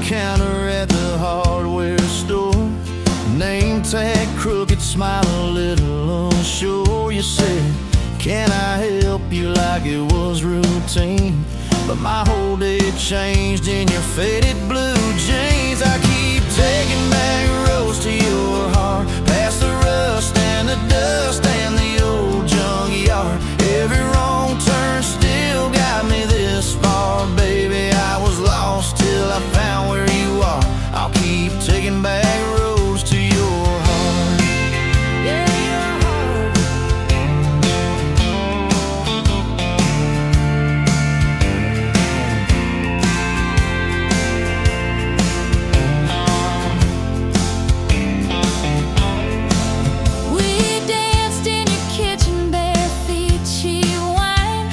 counter at the hardware store. Name tag crooked, smile a little unsure. You said, can I help you, like it was routine. But my whole day changed in your faded blue jeans. I keep taking back roads to your heart, past the rust and the dust and the old junkyard. Every wrong turn still got me this far. Baby, I was lost till I found where you are. I'll keep taking back roads to your heart. Yeah, your heart. We danced in your kitchen, bare feet, cheap wine.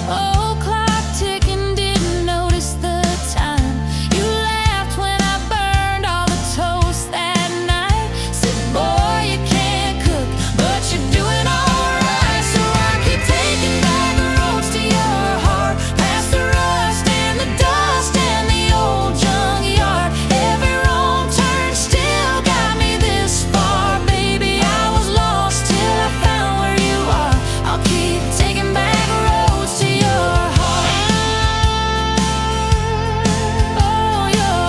Old clock ticking, didn't notice the time. You laughed when I burned all the toast that night. Said, boy, you can't cook, but you're doing alright. So I keep taking back the roads to your heart, past the rust and the dust and the old junkyard. Every wrong turn still got me this far. Baby, I was lost till I found where you are. I'll keep taking back roads to your heart. Oh, your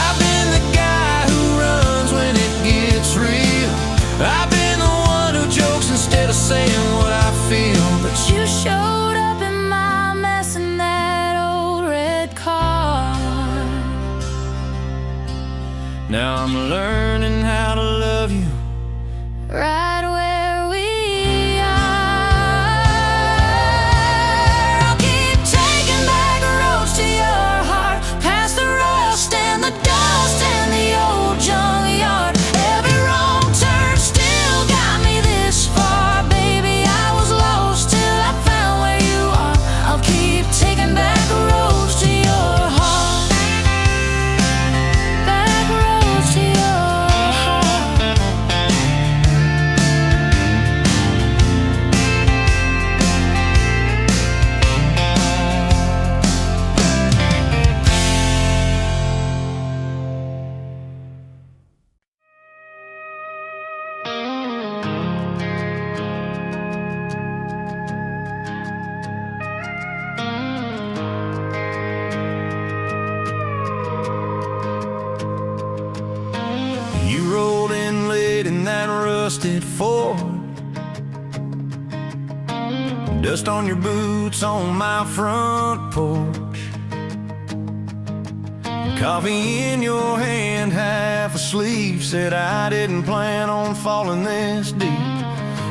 I've been the guy who runs when it gets real. I've been the one who jokes instead of saying what I feel. But You showed up in my mess in that old red car. now I'm learning how to love you. Right where we are. I'll keep taking back roads to your heart, past the rust and the dust and the old junkyard. Every wrong turn still got me this far. Baby, I was lost till I found where you are. I'll keep taking back roads to your heart. Back roads to your heart. You rolled in late in that rusted Ford. Dust on your boots on my front porch. Coffee in your hand, half asleep. Said I didn't plan on falling this deep.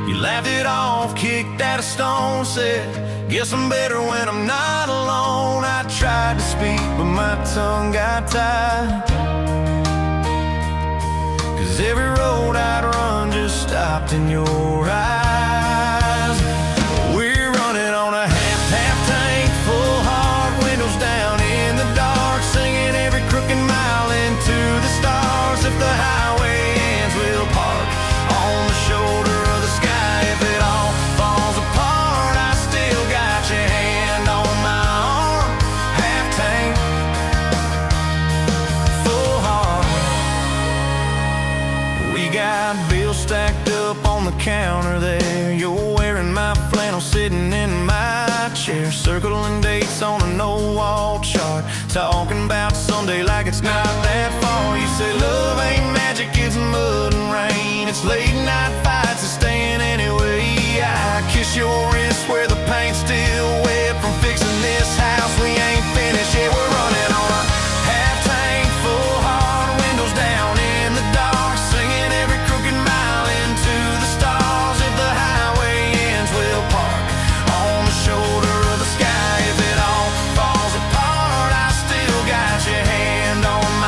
You laughed it off, kicked at a stone. Said, guess I'm better when I'm not alone. I tried to speak, but my tongue got tied. 'Cause every road I'd run just stopped in your eyes. We're running on a half tank, full heart, windows down in the dark, singing every crooked mile into the stars. If the highway ends, we'll park on the shoulder of the sky. If it all falls apart, I still got your hand on my arm. Half tank, full heart. We got bills stacked up on the counter there. You're wearing my flannel, sitting in my chair, circling dates on a no-wall chart, talking about Sunday like it's not that far. You say love ain't magic, it's mud and rain. It's late night fights and staying anyway. I kiss your wrist where the paint's still wet from fixing this house. We ain't finished yet. We're running on a half tank, full heart, windows down in the dark, singing every crooked mile into the stars. If the highway ends, we'll park on the shoulder of the sky. If it all falls apart, I still got your hand on my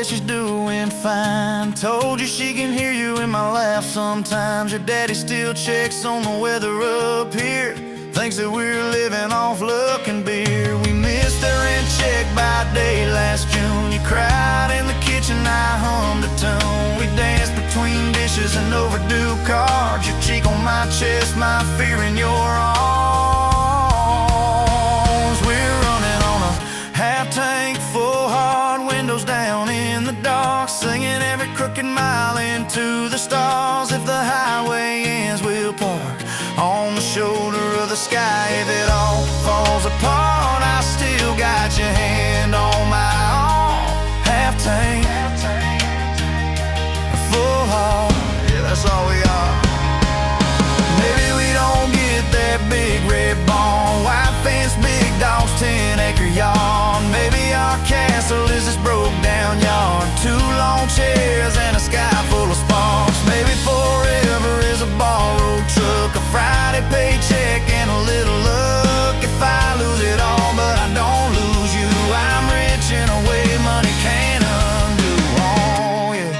says she's doing fine. Told you she can hear you in my laugh sometimes. Your daddy still checks on the weather up here. Thinks that we're living off luck and beer. We missed our rent check by day last June. You cried in the kitchen, I hummed a tune. We danced between dishes and overdue cards. Your cheek on my chest, my fear in your arms. We're running on a half-tank full, hard windows down in the dark, singing every crooked mile into the stars. If the highway ends, we'll park on the shoulder of the sky. If it all falls apart, I still got your hand on my arm. Half-tank, full heart, yeah, that's all we are. Maybe we don't get that big red barn, white fence, big dogs, 10-acre yard. Maybe our castle is this broke down yard, 2 long chairs and a sky full of sparks. Maybe forever is a borrowed truck, a Friday paycheck and a little luck. If I lose it all but I don't lose you, I'm rich in a way money can't undo. Oh yeah.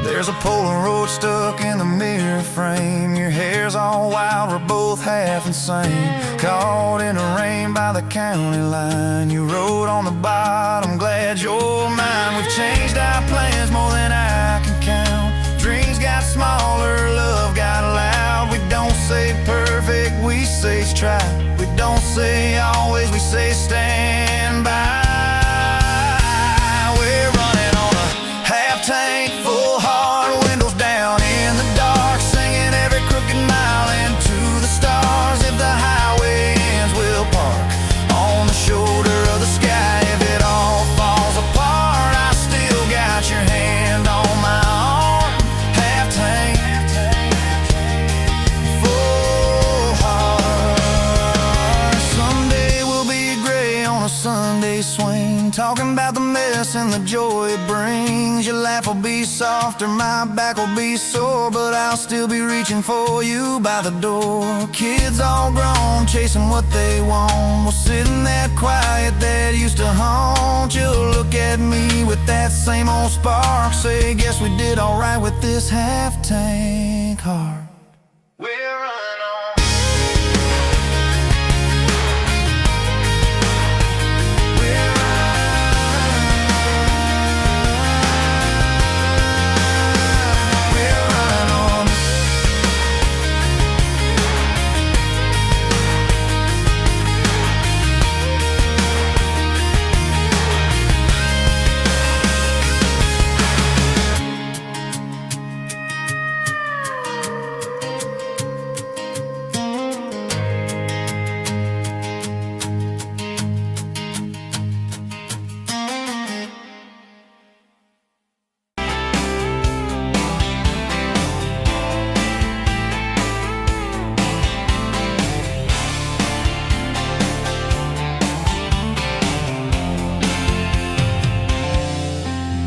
There's a Polaroid stuck in the mirror frame. Your hair's all wild, we're both half insane. Caught in the rain by the county line. You wrote on the bottom, glad you're mine. We've changed our plans more than I can count. Dreams got smaller, love got loud. We don't say perfect, we say try. We don't say always, we say stand by. We're running on a half-tank full, hard windows down in the dark, singing every crooked mile into the stars. If the highway ends, we'll park on the shoulder of the sky. If it all falls apart, I still got your hand on my arm. Half-tank, full heart. Someday we'll be gray on a Sunday swing, talking about the mess and the joy it brings. Your laugh will be softer, my back will be sore, but I'll still be reaching for you by the door. Kids all grown, chasing what they want. We'll sit in that quiet that used to haunt you. Look at me with that same old spark, say, guess we did alright with this half-tank heart. We're running on. We're running on.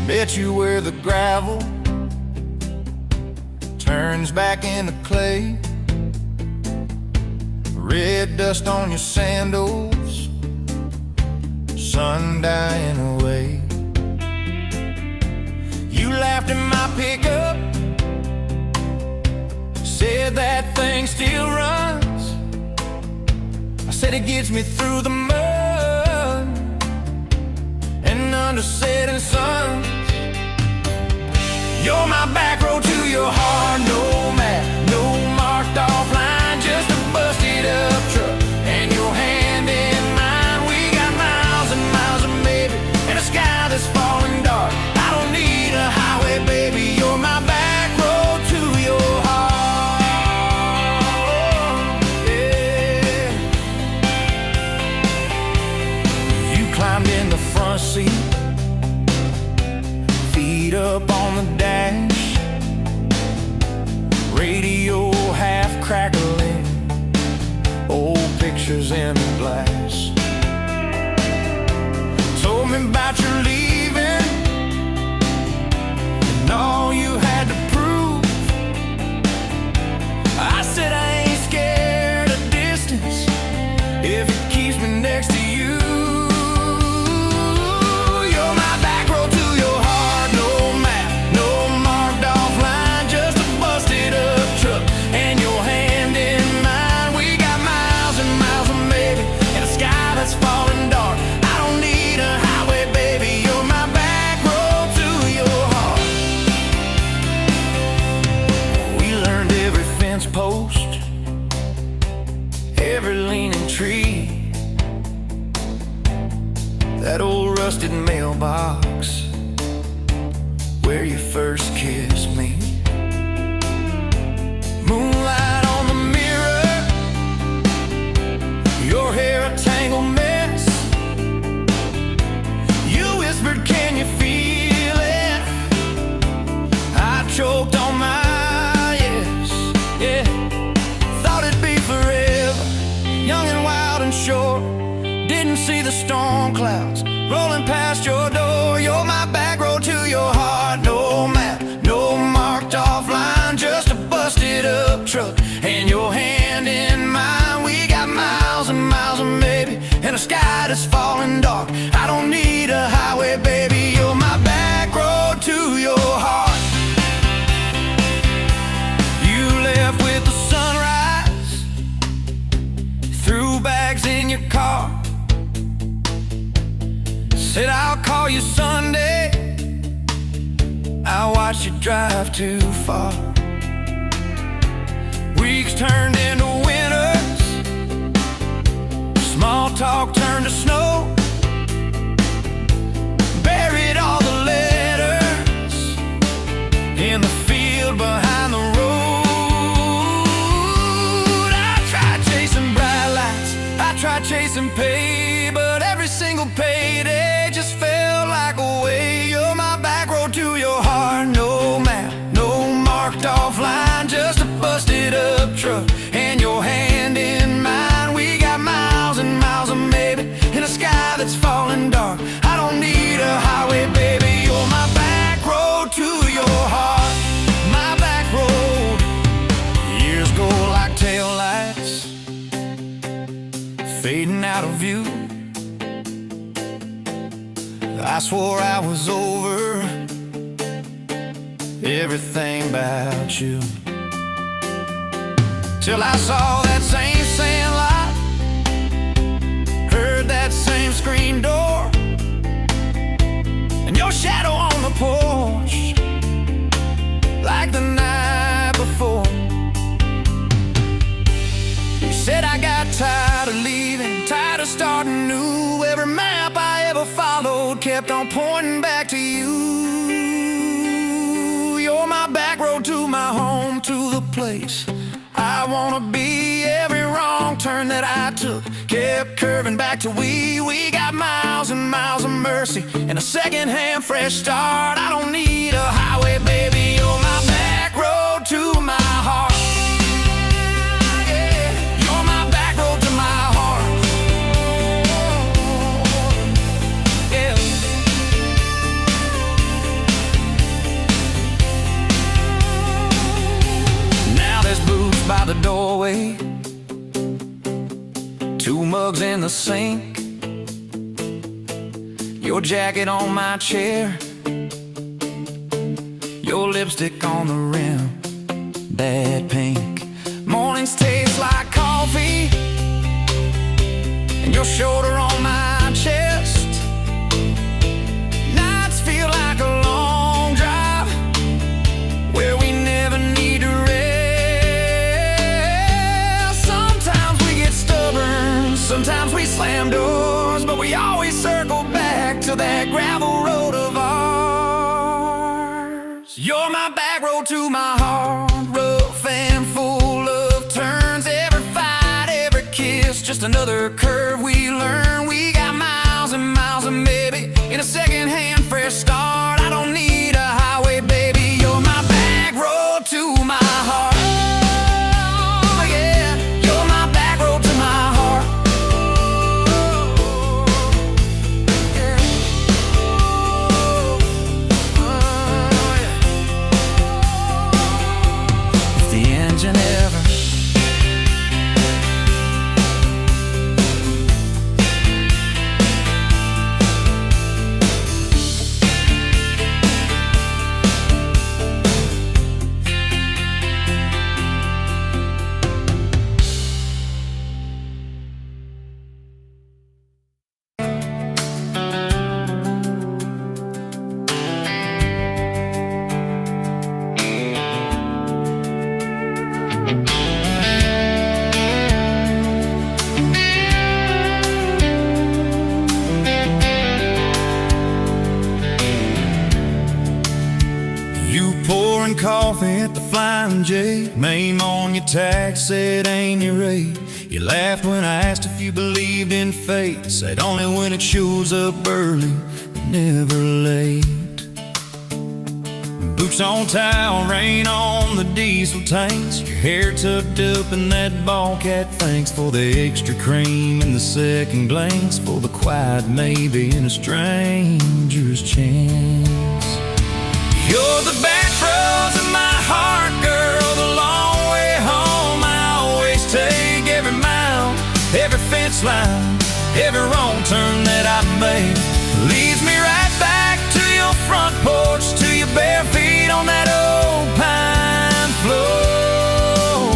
Bet you where the gravel turns back into clay, red dust on your sandals, sun dying away. You laughed in my pickup, said that thing still runs. I said it gets me through the mud and under setting suns. You're my back road to your heart, no map, no marked off line, just a busted up truck and your hand in mine. We got miles and miles of maybe and a sky that's falling dark. I don't need a highway, baby, you're my back road to your heart. Yeah. You climbed in the front seat, feet up on the dash, radio half crackling, old pictures in the glass. Told me about your leaving and all you had to prove. I said I ain't scared of distance if it keeps me next to you. You're my back every leaning tree, that old rusted mailbox where you first kissed me. Moonlight on the mirror, your hair a tangled mess. You whispered, can you feel it? I choked on my yes, yeah. Thought it'd be forever, young and wild and short. Didn't see the storm clouds rolling past your door. You're my back road to your heart. No map, no marked off line, just a busted up truck and your hand in mine. We got miles and miles of maybe, and a sky that's falling dark. I don't need a highway, baby. You're my back road to your heart. You left with the sunrise, threw bags in your car, said I'll call you Sunday. I watched you drive too far. Weeks turned into winters, small talk turned to snow. Buried all the letters in the field behind the road. I tried chasing bright lights, I tried chasing pay, but every single payday just felt like a way. You're my back road to your heart. No map, no marked off line, just a busted up truck and your hand in mine. We got miles and miles of maybe, in a sky that's falling dark. I don't need a highway, baby. You're my back road to your heart. My back road. Years go like taillights, fading out of view. I swore I was over everything about you, till I saw that same sandlot, heard that same screen door, and your shadow on the porch like the night before. You said I got tired of leaving, tired of starting new. Every map I ever followed kept on pointing back to you. You're my back road to my home, to the place I wanna be. Every wrong turn that I took kept curving back to we. We got miles and miles of mercy and a second-hand fresh start. I don't need a highway, baby. You're my back road to my heart. By the doorway, two mugs in the sink, your jacket on my chair, your lipstick on the rim, that pink. Mornings taste like coffee, and your shoulder on my chest. Nights feel like a long drive where we never need to rest. Sometimes we slam doors, but we always circle back to that gravel road of ours. You're my back road to my heart, rough and full of turns. Every fight, every kiss, just another curve we learn. We got miles and miles of maybe, in a second-hand fresh start. I don't need a highway, baby. You're my back road to my heart. coffee at the Flying J. Name on your tax said ain't your rate. You laughed when I asked if you believed in fate. Said only when it shows up early, never late. Boots on towel, rain on the diesel tanks. Your hair tucked up in that ball cat. Thanks for the extra cream and the second glance, for the quiet maybe in a stranger's chance. You're the back roads of my heart, girl, the long way home. I always take every mile, every fence line, every wrong turn that I made. Leads me right back to your front porch, to your bare feet on that old pine floor.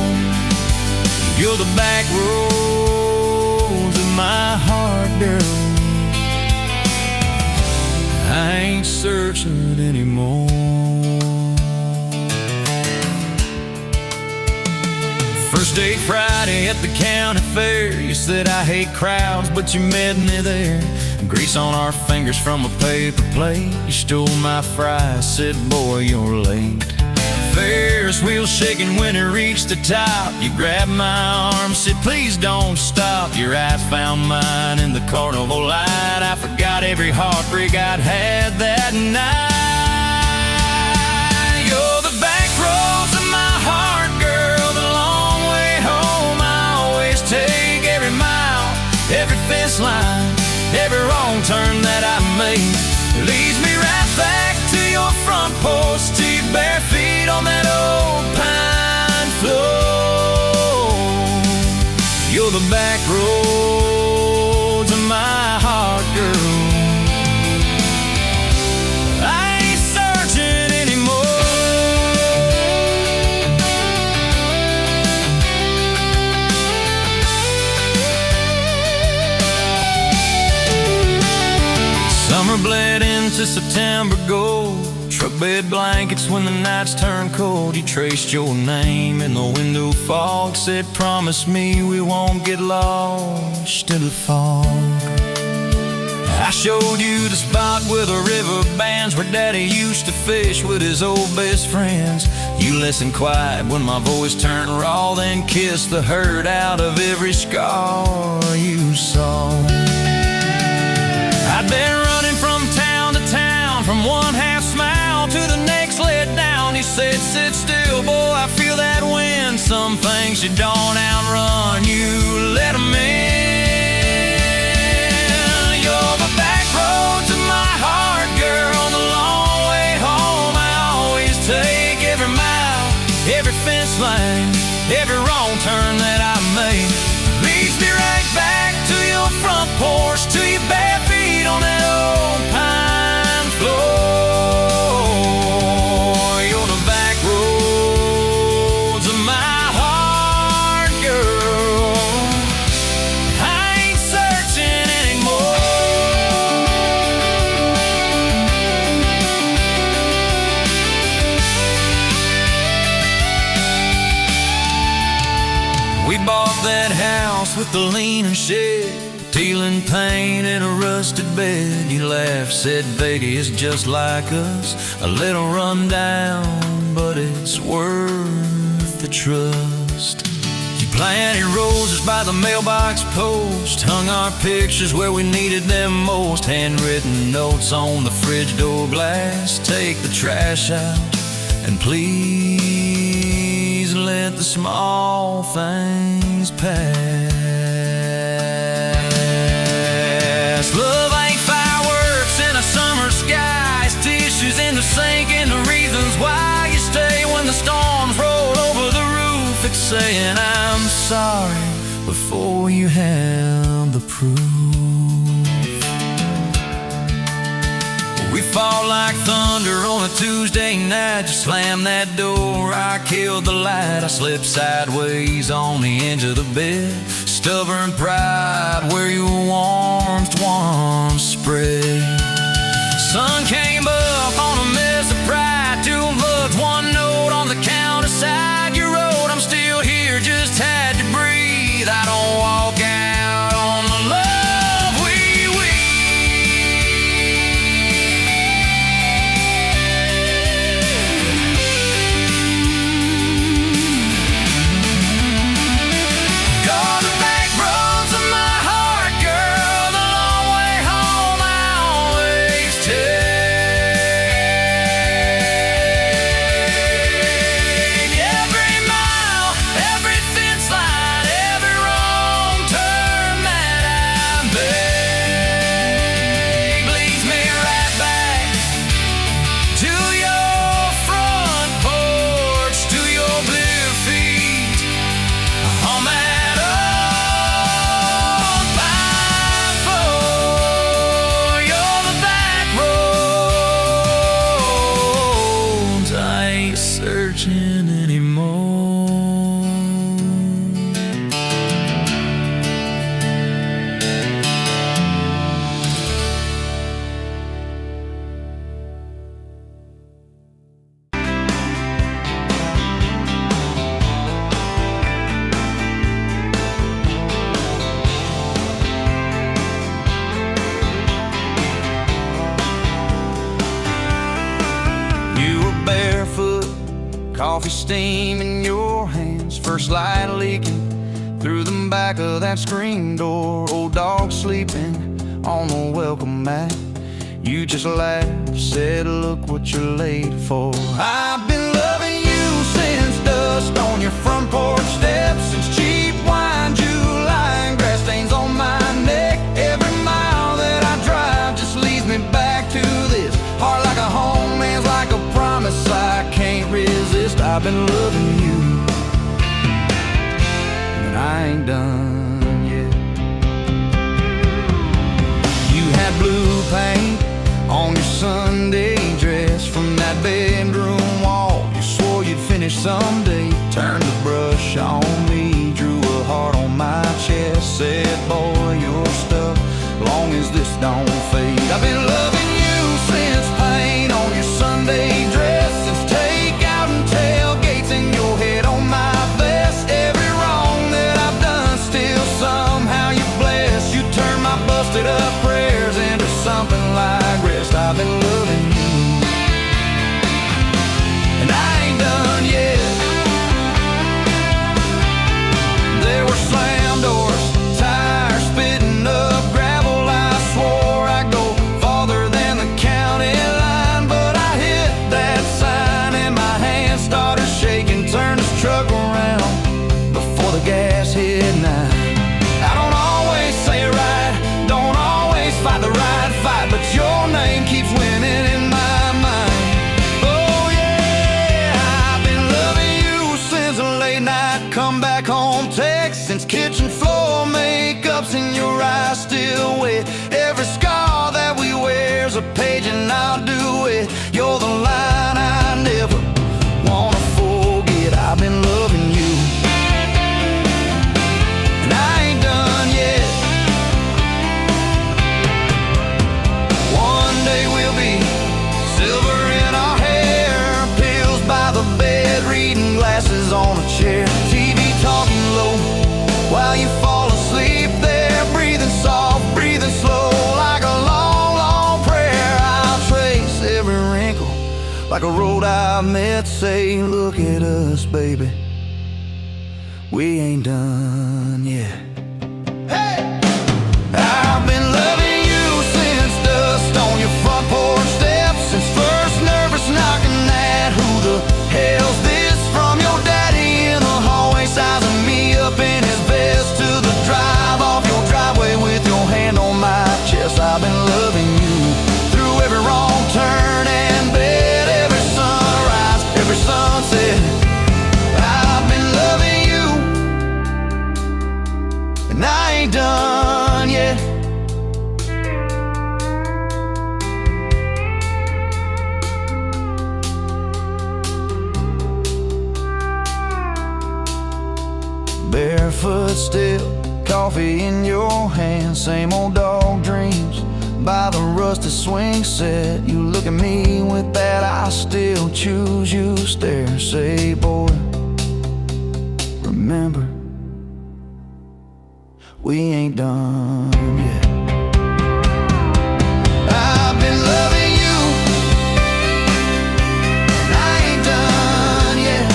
You're the back roads of my heart, girl. I ain't searching anymore. First date Friday at the county fair. You said I hate crowds, but you met me there. Grease on our fingers from a paper plate. You stole my fries, said boy you're late. Ferris wheel shaking when it reached the top. You grabbed my arm, said please don't stop. Your eyes found mine in the carnival light. I forgot every heartbreak I'd had that night. You're the back roads of my heart, girl, the long way home. I always take every mile, every fence line, every wrong turn that I made. Leads me right back to your front porch, to your bare feet on that old pine floor. You're the back roads of my heart, girl. I ain't searching anymore. Summer bled into September gold. Truck bed blankets when the nights turn cold. You traced your name in the window fog. Said promise me we won't get lost in the fog. I showed you the spot where the river bands, where Daddy used to fish with his old best friends. You listened quiet when my voice turned raw, then kissed the hurt out of every scar you saw. I'd been running from town to town, from one half smile to the next let down. You said sit still, boy, I feel that wind. Some things you don't outrun, you let them in. You're the back roads of my heart, girl, the long way home. I always take every mile, every fence line, every wrong turn that I made. Leads me right back to your front porch, to your bare feet on that old pine floor. You're the back roads of my heart, girl. I ain't searching anymore. We bought that house with the leaning shed, dealing pain in a rusted bed. You laughed, said Vegas is just like us, a little run down, but it's worth the trust. You planted roses by the mailbox post, hung our pictures where we needed them most. Handwritten notes on the fridge door glass, take the trash out and please let the small things pass. Love ain't fireworks in a summer sky, it's tissues in the sink and the reasons why you stay when the storms roll over the roof. It's saying I'm sorry before you have the proof. We fall like thunder on a Tuesday night. You slam that door, I killed the light. I slipped sideways on the edge of the bed. Stubborn pride where your warmth once spread. Sun came up on a mess of pride. 2 bucks, 1 note on the counter side. You wrote, I'm still here, just had to breathe. I don't walk out on the love we Coffee steam in your hands, first light leaking through the back of that screen door. Old dog sleeping on the welcome mat. You just laughed, said, look what you're late for. I've been loving you since dust on your front porch steps, since cheap wine, July, and grass stains on my neck. Every mile that I drive just leads me back to this. Heart like a home, hands like a promise I can't resist. I've been loving you, and I ain't done yet. You had blue paint on your Sunday dress from that bedroom wall. You swore you'd finish someday. Turned the brush on me, drew a heart on my chest, said, boy, you're stuck long as this don't fade. I've been loving you since paint on your Sunday dress, since takeout and tailgates in your head on my vest. Every wrong that I've done, still somehow you bless. You turn my busted up prayers into something like rest. I've been loving you, and I ain't done yet. There were slam doors, tires spitting up gravel. I swore I'd go farther than the county line, but I hit that sign and my hand started shaking. Turned this truck around before the gas hit 9. I don't always say it right, don't always fight the right fight, but your name keeps winning in my mind. Oh yeah, I've been loving you since a late night come back home text, since kitchen floor makeup's in your eyes still wet. Every scar that we wear's a page and I'll do it. You're the line I never wanna forget. I've been loving you, and I ain't done yet. One day we'll be silver in our hair, pills by the bed, reading glasses on a chair, TV talking low while you fall asleep there, breathing soft, breathing slow, like a long, long prayer. I'll trace every wrinkle like a road I've met. Say, look at us, baby, we ain't done yet. Hey! I've been loving you since dust on your front porch steps, since first nervous knocking at who the hell's this, from your daddy in the hallway sizing me up in his vest, to the drive off your driveway with your hand on my chest. I've been loving you through every wrong turn and bed, every sunrise, every sunset. I've been loving you, and I ain't done yet. Barefoot still, coffee in your hand, same old dog dreams by the rusted swing set. You look at me with that I still choose you stare. Say, boy, remember, we ain't done yet. I've been loving you, and I ain't done yet.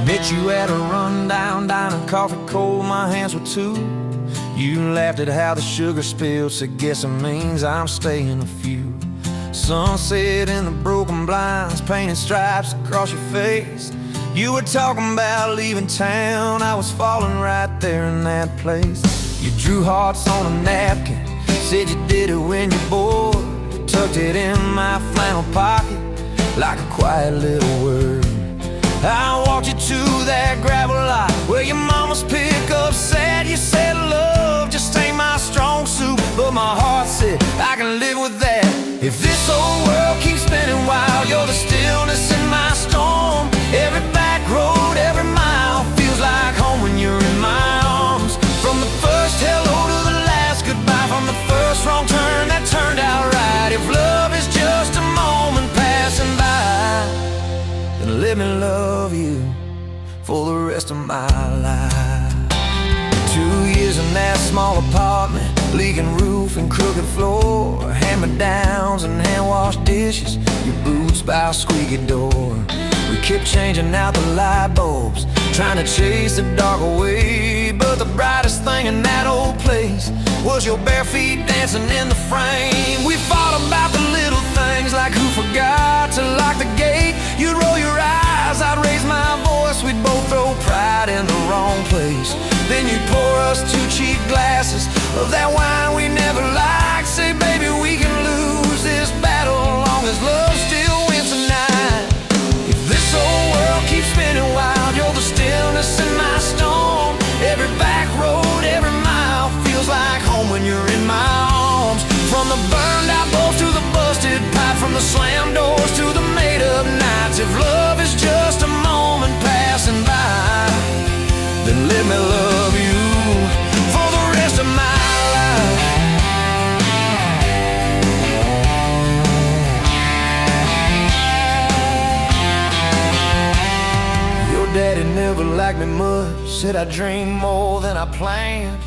Met you at a rundown diner, coffee cold, my hands were too. You laughed at how the sugar spilled, said guess it means I'm staying a few. Sunset in the broken blinds, painted stripes across your face. You were talking about leaving town, I was falling right there in that place. You drew hearts on a napkin, said you did it when you're bored. Tucked it in my flannel pocket like a quiet little word. I walked you to that gravel lot where your mama's pickup sat. You said love just ain't my strong suit, but my heart said I can live with that. If this old world keeps spinning wild, you're the stillness in my storm. Every back road, every mile feels like home when you're in my for the rest of my life. 2 years in that small apartment, leaking roof and crooked floor, hand-me-downs and hand-washed dishes, your boots by a squeaky door. We kept changing out the light bulbs, trying to chase the dark away, but the brightest thing in that old place was your bare feet dancing in the frame. We fought about the little things, like who forgot to lock the gate. You'd roll your eyes, I'd raise my voice, we'd both throw pride in the wrong place. Then you'd pour us 2 cheap glasses of that wine we never liked. Say, baby, we can lose this battle long as love still wins tonight. If this whole world keeps spinning wild, you're the stillness in my storm. Every back road, every mile feels like home when you're in my arms. From the burned out bulbs to the busted pipe, from the slammed doors to the made up nights. If love is just a moment passing by, then let me love you for the rest of my life. Your daddy never liked me much, said I dreamed more than I planned.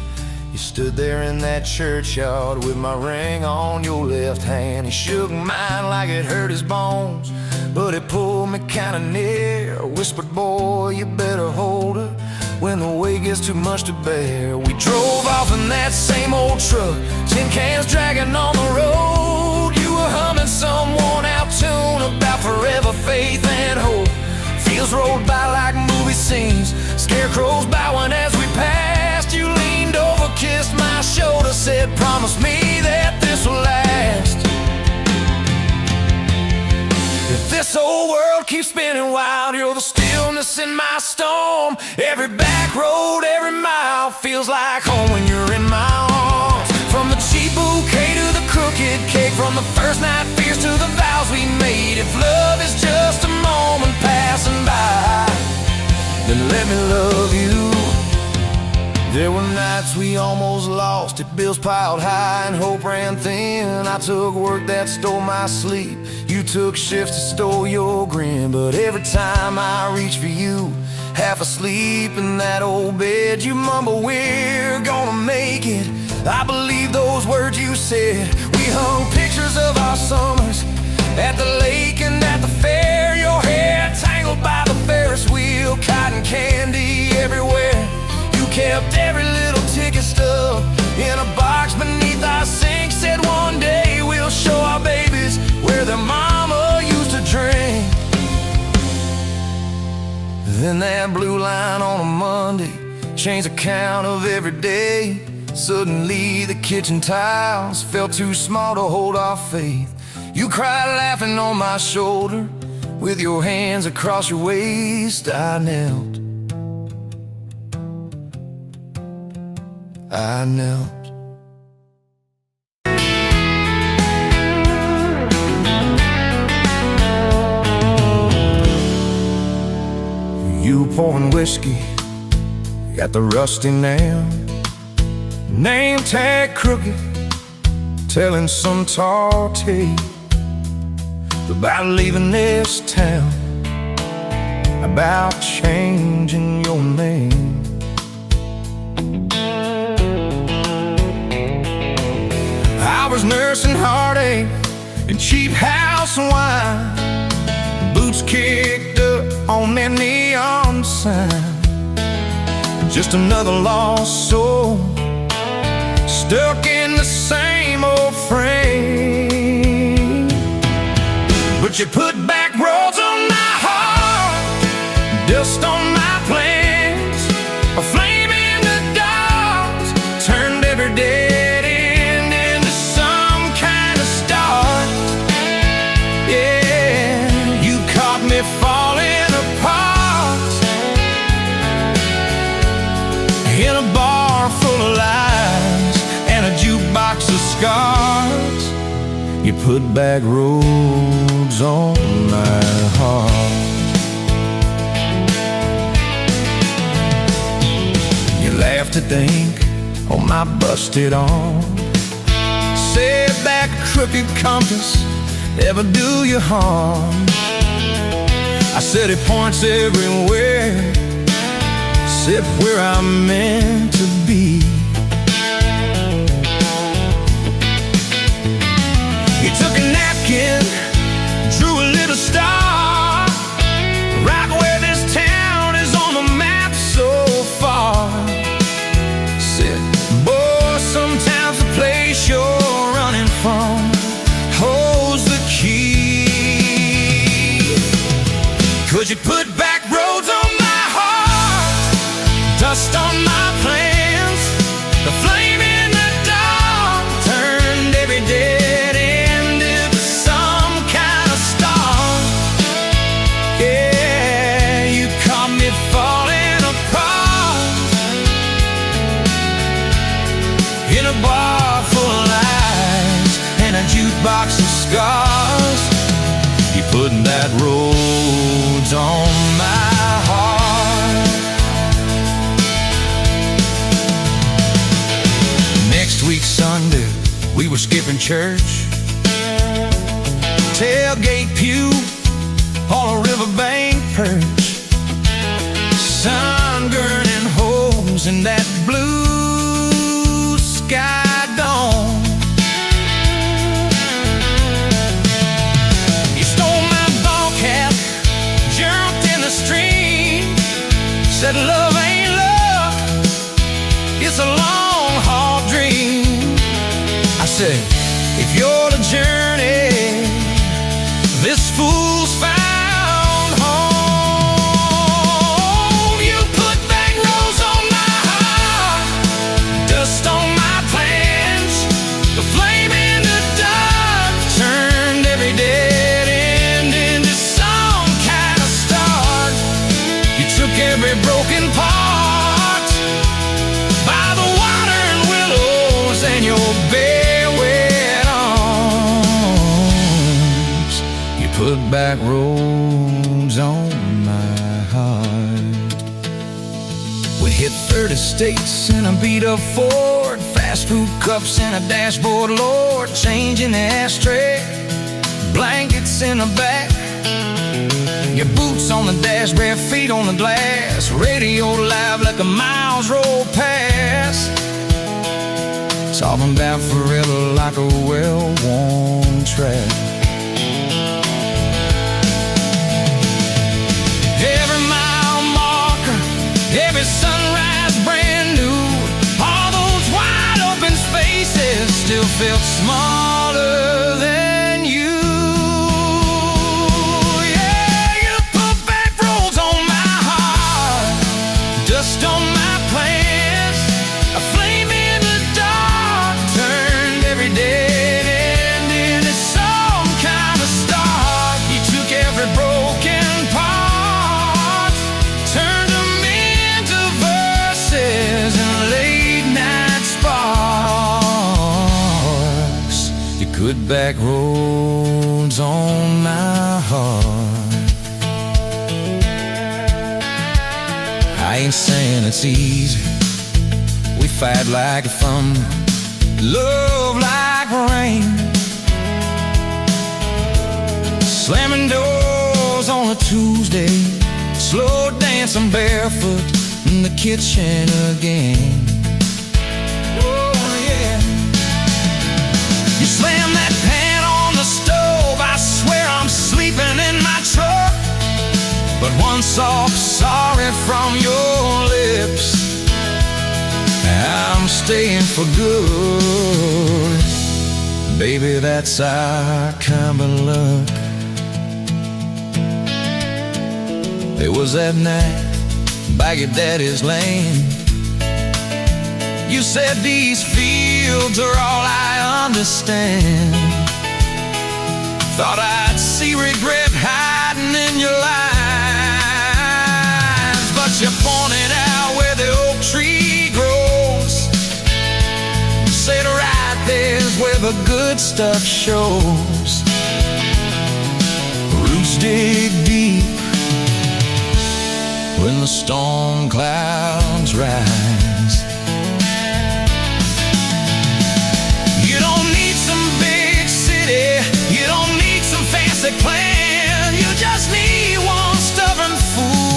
You stood there in that churchyard with my ring on your left hand. He shook mine like it hurt his bones, but he pulled me kinda near, whispered, boy, you better hold her when the weight gets too much to bear. We drove off in that same old truck, tin cans dragging on the road. You were humming some worn out tune about forever faith and hope. Fields rolled by like movie scenes, scarecrows bowing as we passed. You leaned over, kissed my shoulder, said, promise me that this will last. If this whole world keeps spinning wild, you're the stillness in my storm. Every back road, every mile feels like home when you're in my arms. From the cheap bouquet to the crooked cake, from the first night fears to the vows we made. If love is just a moment passing by, then let me love you. There were nights we almost lost it, bills piled high and hope ran thin. I took work that stole my sleep, you took shifts that stole your grin. But every time I reach for you, half asleep in that old bed, you mumble, we're gonna make it. I believe those words you said. We hung pictures of our summers at the lake and at the fair. Your hair tangled by the Ferris wheel, cotton candy everywhere. You kept every little ticket stub in a box beneath our sink. Said one day we'll show our babies where their mama used to drink. Then that blue line on a Monday changed the count of every day. Suddenly the kitchen tiles felt too small to hold our faith. You cried laughing on my shoulder, with your hands across your waist. I knelt, I knelt. You pouring whiskey at the rusty nail, name tag crooked, telling some tall tale about leaving this town, about changing your name. I was nursing heartache and cheap house wine, boots kicked up on that neon sign. Just another lost soul, stuck in the same old frame. But you put back roads on my heart, dust on my plans, a flame in the dark, turned every dead end into some kind of start. Yeah, you caught me falling apart in a bar full of lies and a jukebox of scars. You put back roads on my heart. You laughed to think on my busted arm, said back a crooked compass ever do you harm. I said it points everywhere, sit where I'm meant to be. You took a napkin, drew a little star, right where this town is on the map so far. Said, boy, sometimes the place you're running from holds the key. Could you put back roads on my heart, dust on my plans, the flame in the dark turned every dead end into some kind of star. Yeah, you caught me falling apart in a bar full of lies and a jukebox of scars. You put that roads on my heart. Next week Sunday, we were skipping church, tailgate pew on a riverbank perch, sun burning holes in that blue sky dome. You stole my ball cap, jumped in the stream, said love ain't love, it's a long haul dream. I said, if you're the journey, this fool's found home. You put back roads on my heart, dust on my plans, the flame in the dark turned every dead end into some kind of start. You took every broken part by the water and willows and your bare wet arms. You put back roads on my heart. We hit 30 states in a beat-up Ford, fast food cups in a dashboard, Lord, change in the ashtray, blankets in the back, your boots on the dash, bare feet on the glass, radio live like a miles roll past, talking about forever like a well-worn track. Every mile marker, every sunrise brand new, all those wide open spaces still felt smaller than you. Yeah, you put back roads on my heart, dust on my plans, a flame in the dark turned every dead end into some kind of start. You took every broken part, turned them into verses and late night sparks. You put back roads on my heart. I ain't saying it's easy, we fight like thunder, love like rain, slamming doors on a Tuesday, slow dancing barefoot in the kitchen again. Oh yeah. You slam that pan on the stove, I swear I'm sleeping in my truck, but one soft sorry from your lips, I'm staying for good. Baby, that's our kind of luck. It was that night by your daddy's lane. You said these fields are all I understand. Thought I'd see regret hiding in your eyes, but you pointed out where the oak tree grows. Said right there's where the good stuff shows. Roots dig deep when the storm clouds rise. You don't need some big city, you don't need some fancy plan, you just need one stubborn fool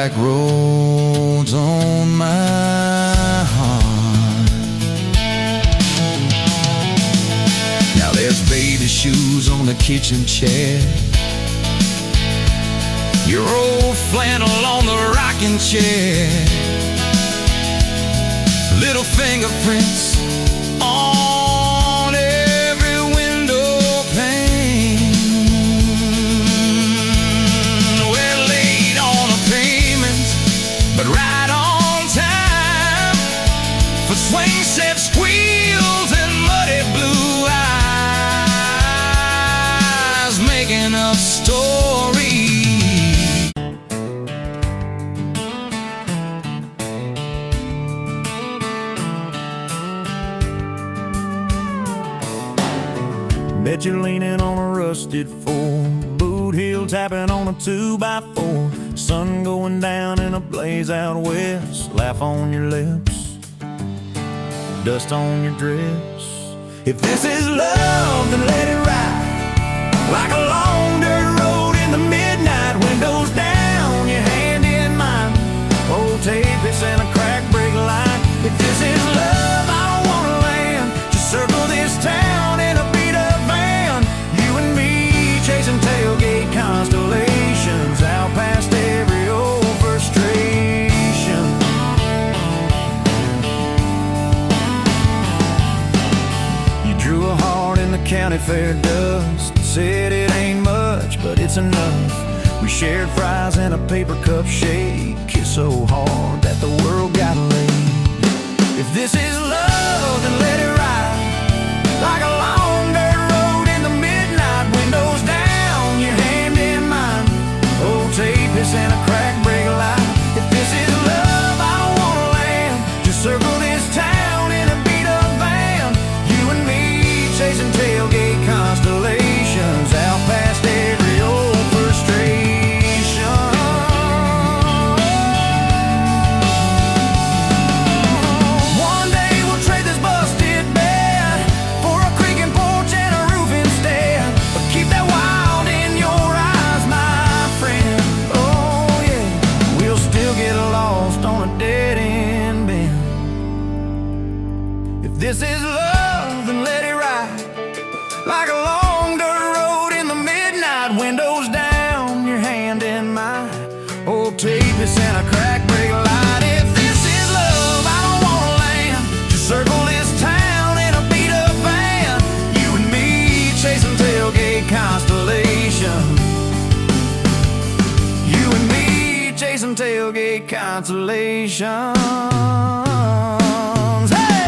back roads on my heart. Now there's baby shoes on the kitchen chair, your old flannel on the rocking chair, little fingerprints on every window pane. We're late on a payment, but right on time for swing set squeals and muddy blue eyes, making up stories. Bet you're leaning on a rusted four, boot heel tapping on a 2x4, sun going down in a blaze out west, laugh on your lips, dust on your dress. If this is love, then let it ride like a long dirt road in the midnight, windows down, your hand in mine, old tapeits and a crack brake light. If this is love, I don't wanna land, just circle this town in a beat-up van, you and me chasing tailgate constellations out past every old frustration. You drew a heart in the county fair dust, said it ain't much, but it's enough. We shared fries and a paper cup shake, kissed so hard that the world got laid. If this is love, then let it ride like a long dirt road in the midnight, windows down, your hand in mine, old tapeits and a crack brake light. If this is love, I don't wanna land, just circle this town in a beat-up van, you and me chasing tailgate constellations out past every old frustration. One day we'll trade this busted bed for a creaking porch and a roof instead, but keep that wild in your eyes, my friend. Oh yeah, we'll still get lost on a dead-end bend. If this is love, then let it ride like a long dirt road in the midnight, windows down, your hand in mine, old tapeits and a crack brake light. If this is love, I don't wanna land, just circle this town in a beat-up van, you and me chasing tailgate constellation, you and me chasing tailgate constellations. Hey!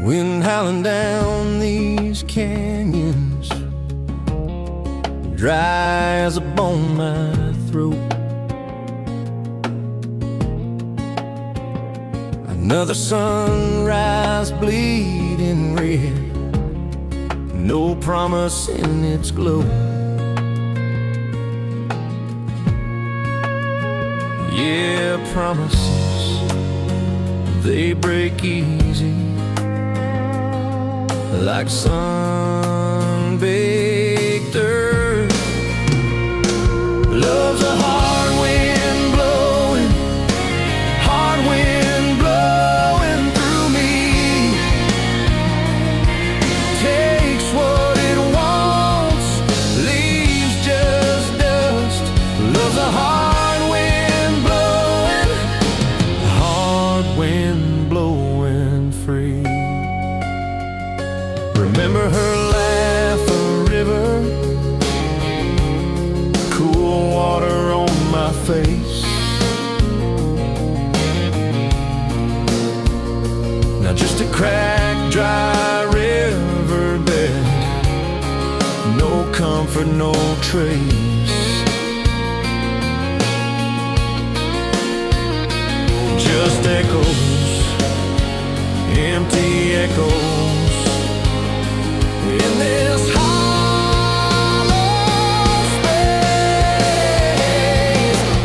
Wind howling down these canyons, dry as a bone my throat. Another sunrise bleeding red, no promise in its glow. Yeah, promises, they break easy, like sun-baked earth. Love's a hard wind blowing, hard wind blowing through me. Takes what it wants, leaves just dust. Love's a hard wind blowing free. Remember her laugh, a river, cool water on my face. Now just a cracked, dry riverbed, trace. Just echoes, empty echoes in this hollow space.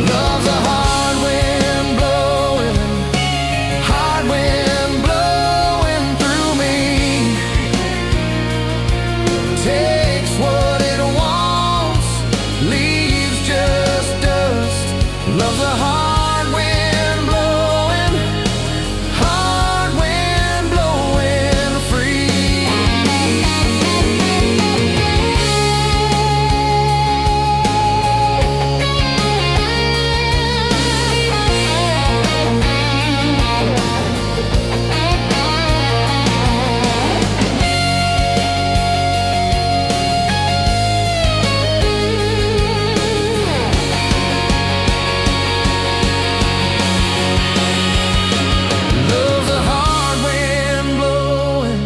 Love's a hard wind blowing, hard wind blowing through me. Takes what it wants, leaves just dust. Love's a hard wind blowing, hard wind blowing free. Love's a hard wind blowing,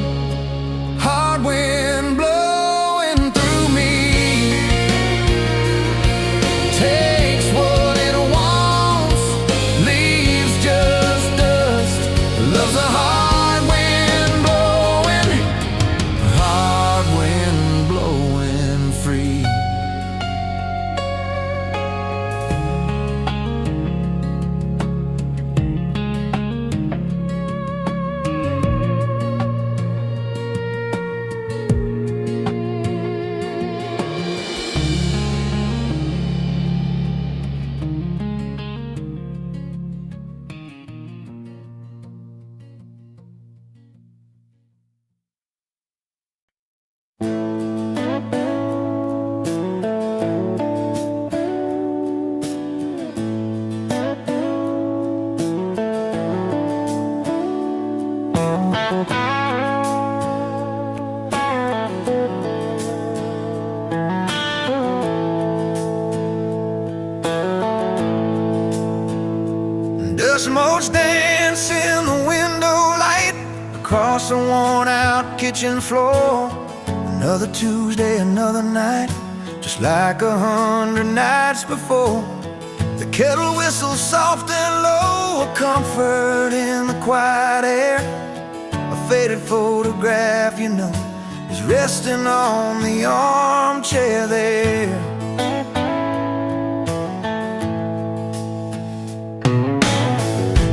hard wind blowing through me. Takes what it wants, leaves just dust. Love's a hard wind blowing, hard wind blowing free. Dust motes dance in the window light across the worn-out kitchen floor. Another Tuesday, another night, just like 100 nights before. The kettle whistles soft and low, a comfort in the quiet air. A faded photograph, you know, is resting on the armchair there.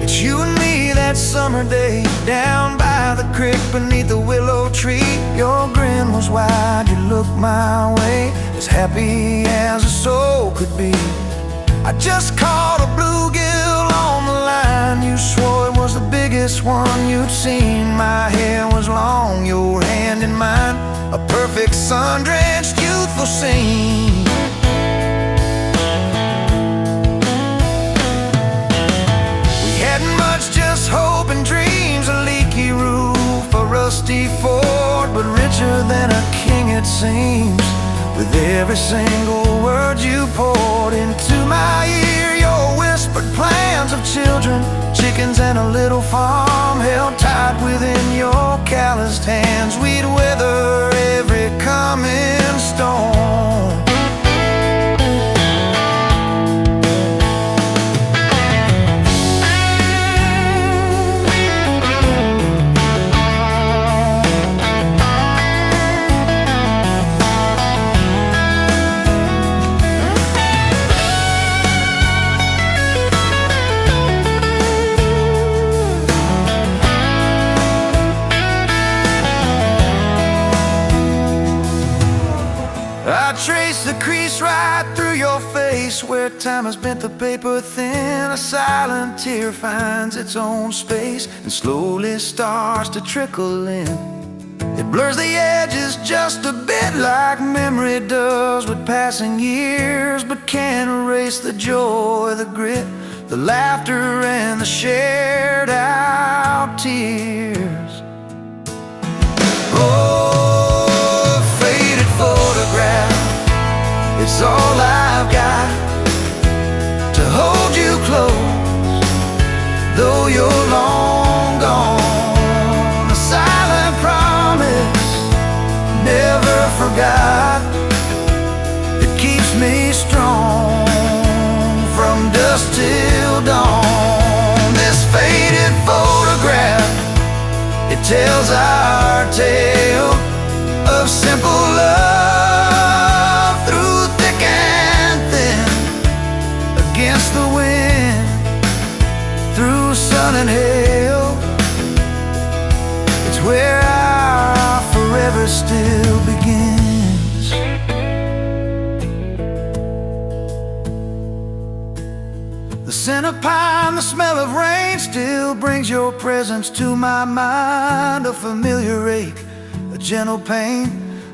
It's you and me that summer day, down by the creek beneath the willow tree. Your grin was wide, you looked my way, as happy as a soul could be. I just caught a bluegill on the line. You swore it was the biggest one you'd seen. My hair was long, your hand in mine, a perfect sun-drenched youthful scene. We hadn't much, just hope and dreams, a leaky roof, a rusty Ford, but richer than a king it seems. With every single word you poured into my ear, your whispered plans of children, chickens and a little farm held tight within your calloused hands. We'd weather every coming storm. I trace the crease right through your face, where time has bent the paper thin. A silent tear finds its own space and slowly starts to trickle in. It blurs the edges just a bit, like memory does with passing years, but can't erase the joy, the grit, the laughter and the shared out tears. Oh, faded photograph, it's all I've got to hold you close, though you're long gone. A silent promise, never forgot, it keeps till dawn. This faded photograph, it tells our tale of simple love through thick and thin, against the wind, through sun and hail. It's where our forever still begins. The scent of pine, the smell of rain still brings your presence to my mind. A familiar ache, a gentle pain,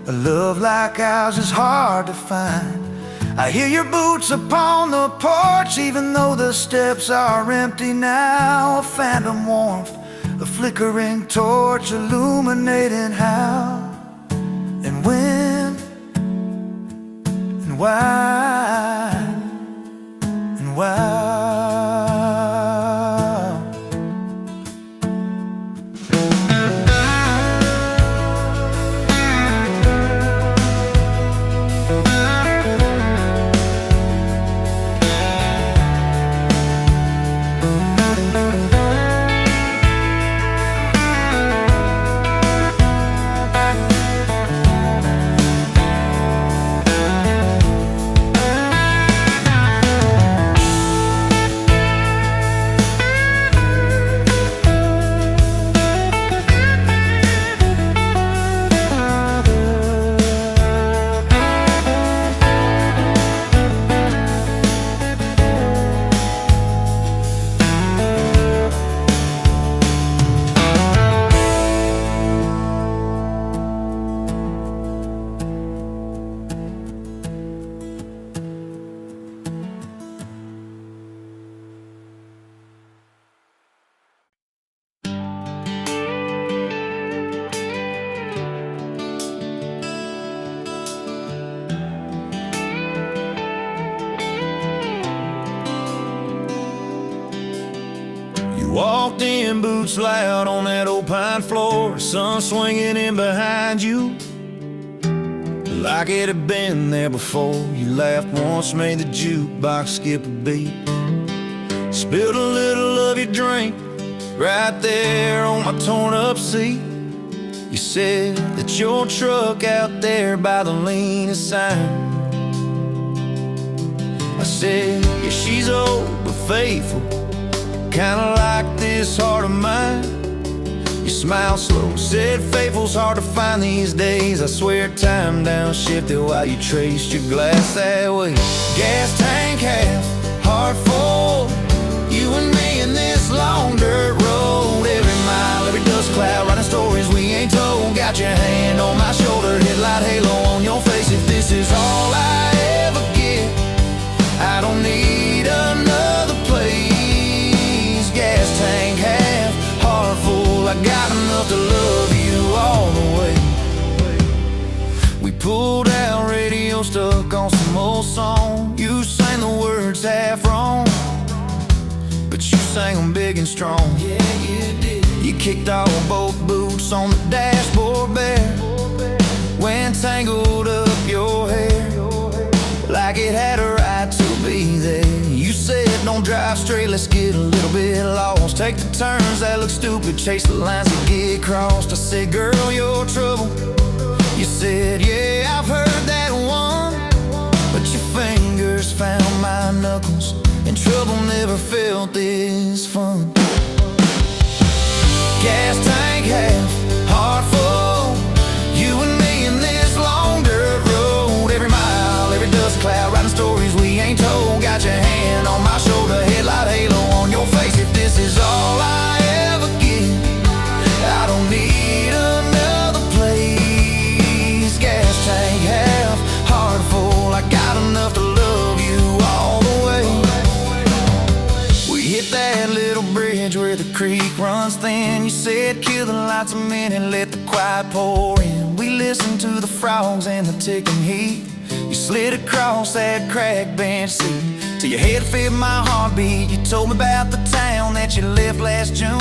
a love like ours is hard to find. I hear your boots upon the porch, even though the steps are empty now. A phantom warmth, a flickering torch, illuminating how and when and why and why. Walked in, boots loud on that old pine floor, sun swinging in behind you, like it had been there before. You laughed once, made the jukebox skip a beat, spilled a little of your drink right there on my torn up seat. You said that your truck out there by the lean sign. I said, yeah, she's old but faithful, kinda like this heart of mine. You smiled slow, said faithful's hard to find these days. I swear time downshifted while you traced your glass that way. Gas tank half, heart full, you and me in this long dirt road. Every mile, every dust cloud, writing stories we ain't told. Got your hand on my shoulder, headlight halo on your face. If this is all I ever get, I don't need another place. Gas tank half, heart full, I got enough to love you all the way. We pulled out, radio stuck on some old song. You sang the words half wrong, but you sang them big and strong. Yeah, you did. You kicked off both boots on the dashboard bare, when tangled up your hair like it had a right to be there. You said, don't drive straight, let's get a little bit lost. Take the turns that look stupid, chase the lines that get crossed. I said, girl, you're trouble. You said, yeah, I've heard that one, but your fingers found my knuckles, and trouble never felt this fun. Gas tank half, heart full, you and me in this long dirt road. Every mile, every dust cloud, writing stories we ain't told. Got your hand on my shoulder, headlight halo on your face. If this is all I ever get, I don't need another place. Gas tank half, heart full, I got enough to love you all the way. We hit that little bridge where the creek runs thin. You said, kill the lights a minute, let the quiet pour in. We listened to the frogs and the ticking heat. You slid across that cracked bench seat till your head fit my heartbeat. You told me about the town that you left last June,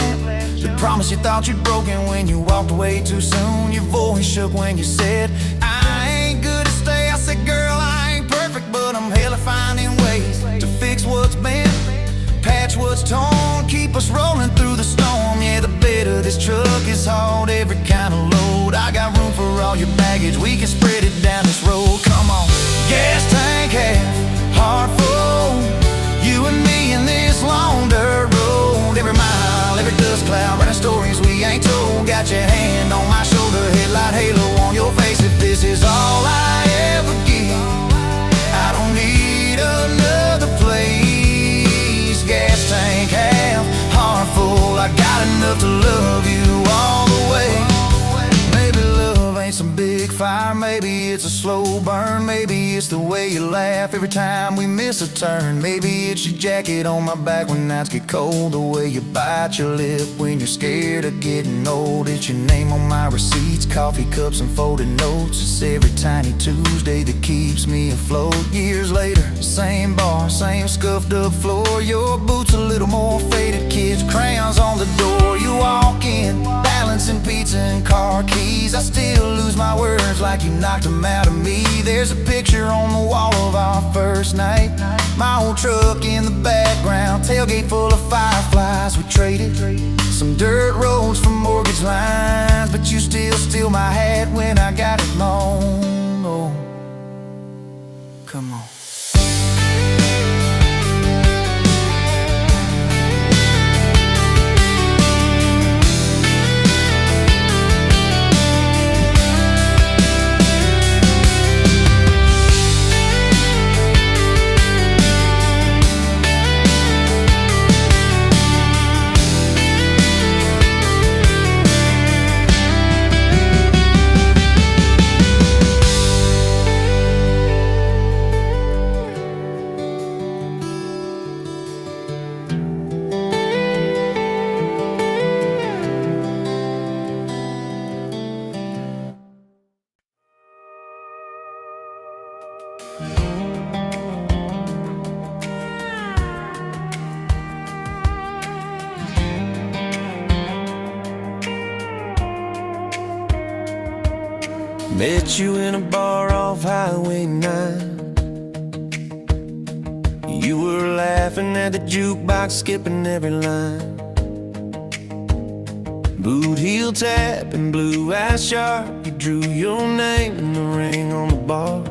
the promise you thought you'd broken when you walked away too soon. Your voice shook when you said, I ain't good to stay. I said, girl, I ain't perfect, but I'm hella finding ways to fix what's been. we can spread it down this road. Come on. Gas tank half, heart full. You and me in this long dirt road. Every mile, every dust cloud, writing stories we ain't told. Got your hand on my shoulder, headlight halo on your face. If this is all I ever give, I don't need another place. Gas tank half, heart full. I got enough to love you all the way. Maybe love ain't some big fire, maybe it's a slow burn. Maybe it's the way you laugh every time we miss a turn. Maybe it's your jacket on my back when nights get cold. The way you bite your lip when you're scared of getting old. It's your name on my receipts, coffee cups and folded notes. It's every tiny Tuesday that keeps me afloat. Years later, same bar, same scuffed up floor. Your boots a little more faded, kids' crayons on the door. You walk in, balancing pizza and car keys. I still lose my words like you knocked them out of me. There's a picture on the wall of our first night. My old truck in the background, tailgate full of fireflies. We traded some dirt roads for mortgage lines, but you still steal my hat when I got it long. Oh, come on. Met you in a bar off Highway 9. You were laughing at the jukebox, skipping every line. Boot heel tap and blue eyes sharp. You drew your name in the ring on the bar.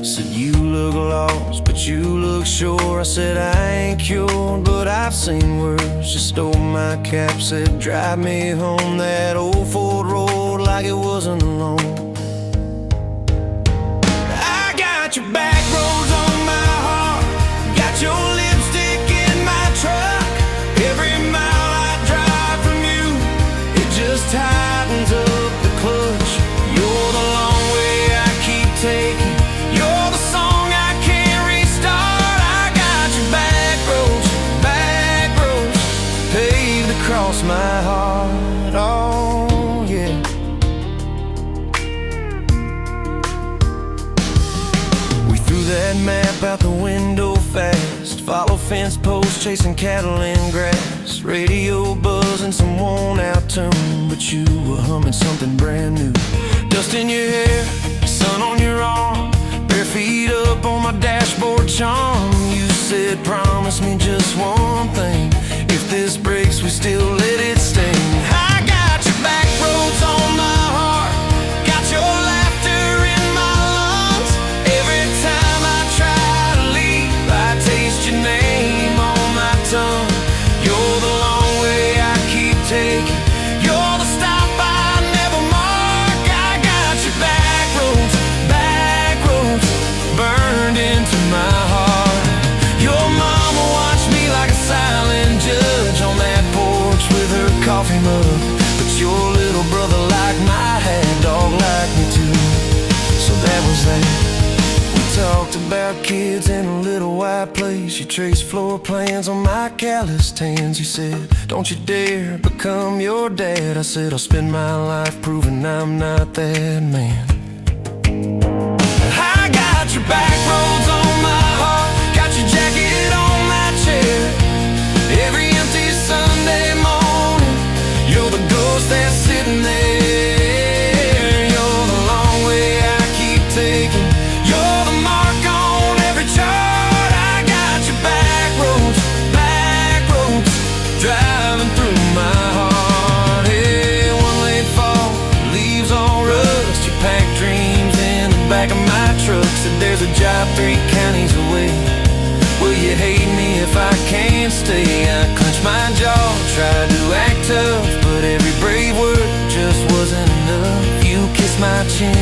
Said you look lost, but you look sure. I said I ain't cured, but I've seen worse. You stole my cap, said drive me home that old Ford road like it wasn't alone. Got your back roads on my heart, got your lipstick in my truck. Every mile I drive from you, it just tightens up the clutch. You're the long way I keep taking, you're the song I can't restart. I got your back roads paved across my heart. Oh yeah. That map out the window fast, follow fence posts, chasing cattle in grass. Radio buzzing some worn out tune, but you were humming something brand new. Dust in your hair, sun on your arm, bare feet up on my dashboard charm. You said promise me just one thing, if this breaks we still let it sting. I got your back roads on my heart, got your laughter in my lungs. Every time I try to leave, I taste your name on my tongue. You're the long way I keep taking, you're the stop I never mark. I got your back roads burned into my heart. Your mama watched me like a silent judge on that porch with her coffee mug, but your little brother liked my hat, dog liked me too. So that was that. We talked about kids in a little white place. You traced floor plans on my calloused hands. You said, don't you dare become your dad. I said, I'll spend my life proving I'm not that man. I got your back roads on my heart, got your jacket on my chair. Every empty Sunday morning, you're the ghost that's sitting there. You're the long way I keep taking, you're the mark on every chart. I got your back roads driving through my heart. Hey, one late fall, leaves all rust, you packed dreams said there's a job 3 counties away. Will you hate me if I can't stay? I clenched my jaw, tried to act tough, but every brave word just wasn't enough. You kissed my chin,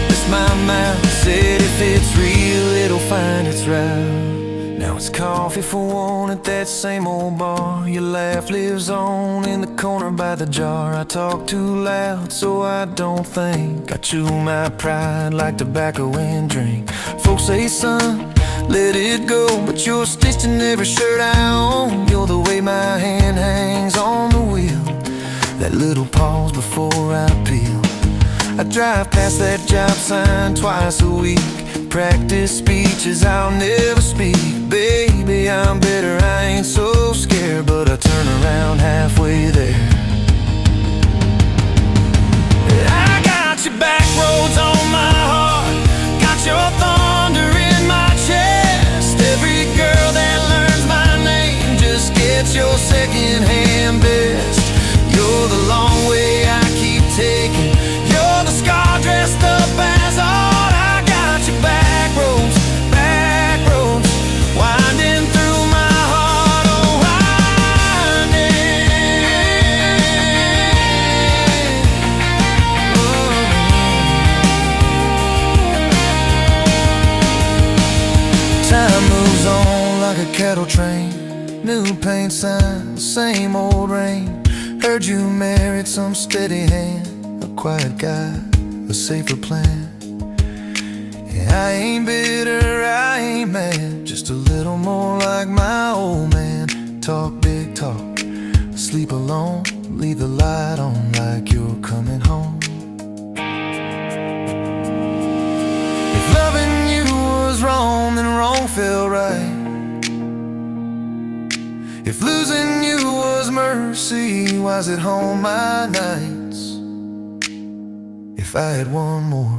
kissed my mouth, said if it's real, it'll find its route. Now it's coffee for one at that same old bar. Your laugh lives on in the corner by the jar. I talk too loud so I don't think. I chew my pride like tobacco and drink. Folks say, son, let it go, but you're stitched in every shirt I own. You're the way my hand hangs on the wheel, that little pause before I peel. I drive past that job sign twice a week, practice speeches I'll never speak. Baby, I'm better, I ain't so scared, but I turn around halfway there. I got your back roads on my heart, got your thunder in my chest. Every girl that learns my name just gets your second-hand best. You're the long way I keep taking, you're the scar dressed up as art. I got your back roads, winding through my heart, oh winding. Time moves on like a cattle train, new paint sign, same old rain. Heard you married some steady hand, a quiet guy, a safer plan. I ain't bitter, I ain't mad, just a little more like my old man. Talk big talk, sleep alone, leave the light on like you're coming home. If loving you was wrong, then wrong felt right. If losing you was mercy, why's it home my nights? If I had one more.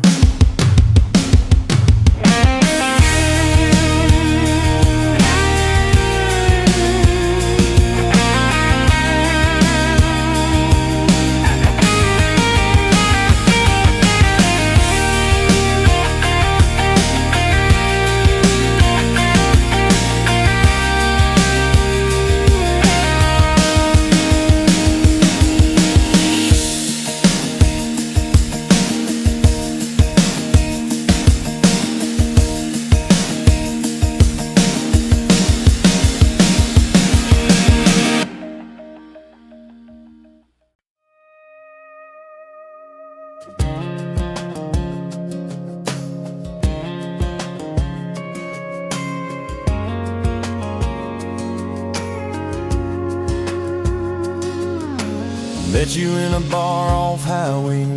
Met you in a bar off Highway 9.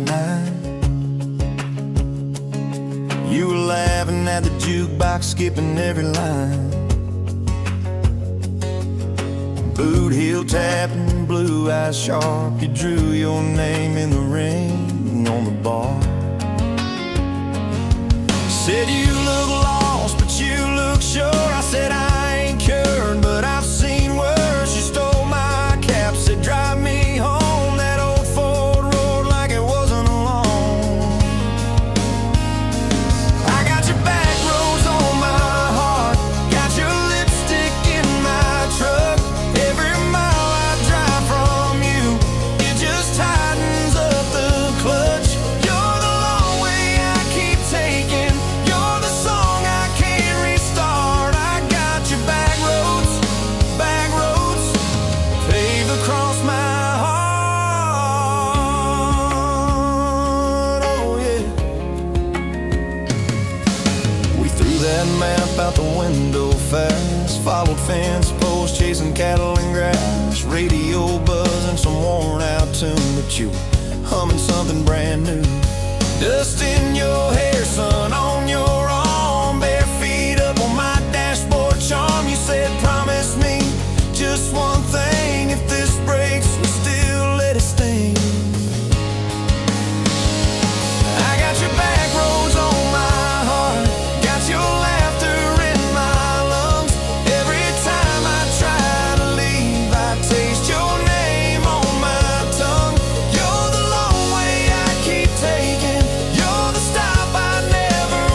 You were laughing at the jukebox, skipping every line. Boot heel tapping, blue eyes sharp, you drew your name in the ring on the bar. Said you look lost, but you look sure. I said I ain't cured, but I've seen worse. You stole my cap, said drive me home. Out the window fast, followed fence posts, chasing cattle and grass, radio buzzing some worn out tune, but you humming something brand new. Dust in your hair, sun on your arm, bare feet up on my dashboard charm. You said promise me just one thing, if this breaks you still let it sting. I got your back roads on my heart, got your Never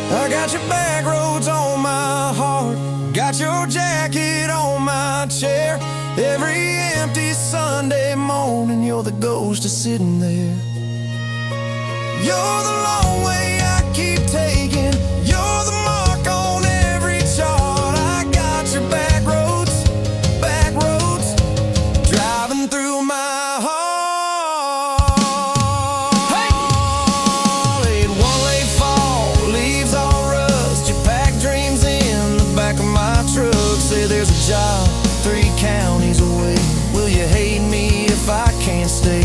I got your back roads on my heart, got your jacket on my chair. Every empty Sunday morning, you're the ghost of sitting there. You're the long way I keep taking, you're the mark on every chart. I got your back roads, driving through my heart. Hey! Late one late fall, leaves all rust. You pack dreams in the back of my truck. Say there's a job 3 counties away. Will you hate me if I can't stay?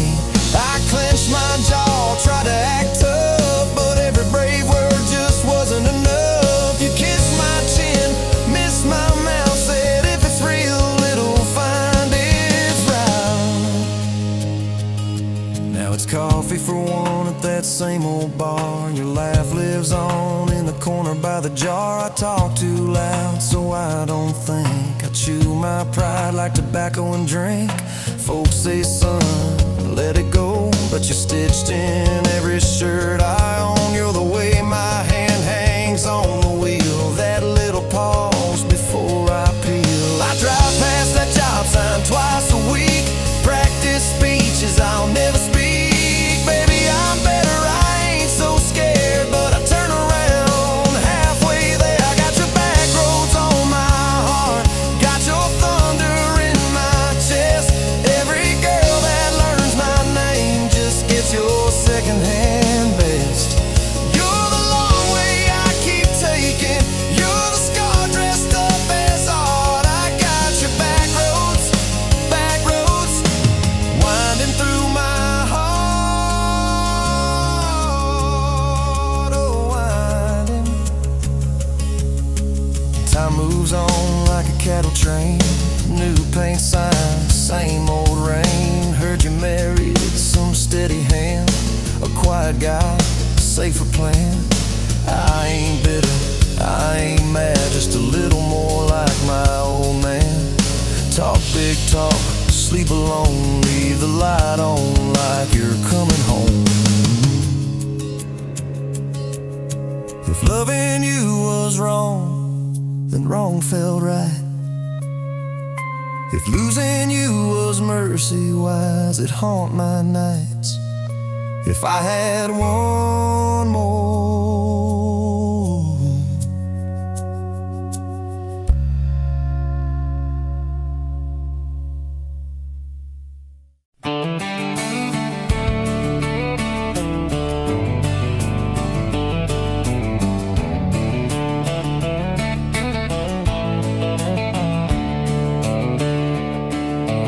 I clench my jaw, try to act tough, but every brave word just wasn't enough. You kissed my chin, missed my mouth, said if it's real, it'll find its route. Now it's coffee for one at that same old bar. Your laugh lives on in the corner by the jar. I talk too loud, so I don't think. I chew my pride like tobacco and drink. Folks say, son, let it go, but you're stitched in every shirt I own. You're the way my hand hangs on the wheel, that little pause before I peel. I drive past that job sign twice a week, practice speeches I'll never speak. Baby, I'm better, I ain't so scared, but I turn around halfway there. I got your back roads on my heart, got your thunder in my chest. Every girl that learns my name just gets your secondhand best. You're the long way I keep taking, you're the scar dressed up as art. I got your back roads, winding through my heart, oh winding. Time moves on like a cattle train, new paint signs, same old rain. Heard you married some steady hand, a quiet guy, safer plan. I ain't bitter, I ain't mad, just a little more like my old man. Talk big talk, sleep alone, leave the light on like you're coming home. If loving you was wrong, then wrong felt right. If losing you was mercy, why's it haunt my nights? If I had one more.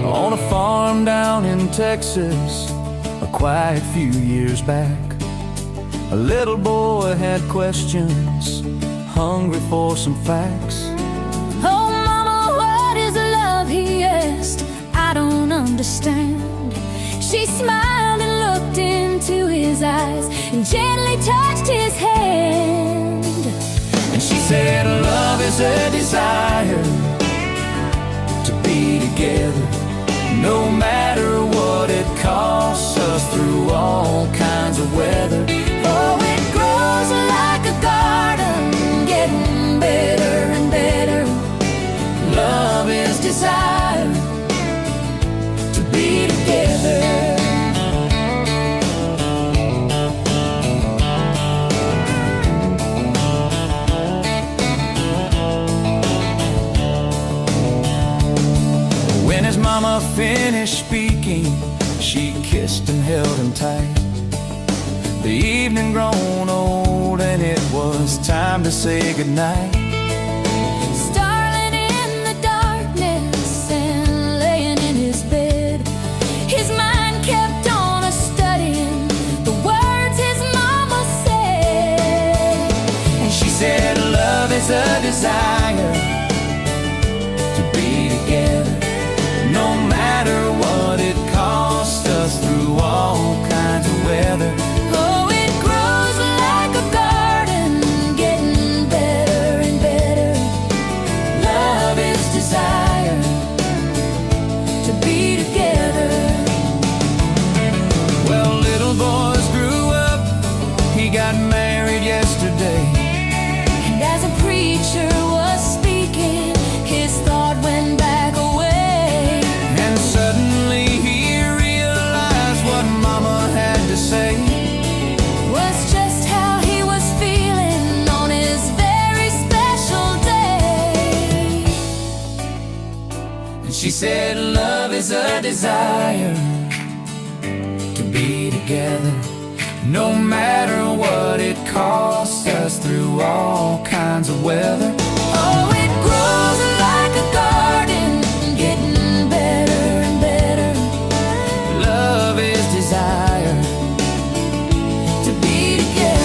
On a farm down in Texas, a quiet few years back, a little boy had questions, hungry for some facts. Oh, mama, what is love? He asked. I don't understand. She smiled and looked into his eyes and gently touched his hand. And she said, love is a desire to be together, no matter what it costs us, through all kinds of weather. Oh, it grows like a garden, getting better and better. Love is desire to be together. When his mama finished speaking, she kissed and held him tight. The evening grown old and it was time to say goodnight. Starling in the darkness and laying in his bed, his mind kept on studying the words his mama said. And she said, love is a desire to be together, no matter what it costs us, through all kinds of weather. Oh, it grows like a garden, getting better and better. Love is desire To be together. Well, little boys grew up, he got married yesterday. She said love is a desire to be together, no matter what it costs us, through all kinds of weather. Oh, it grows like a garden, getting better and better. Love is desire To be together.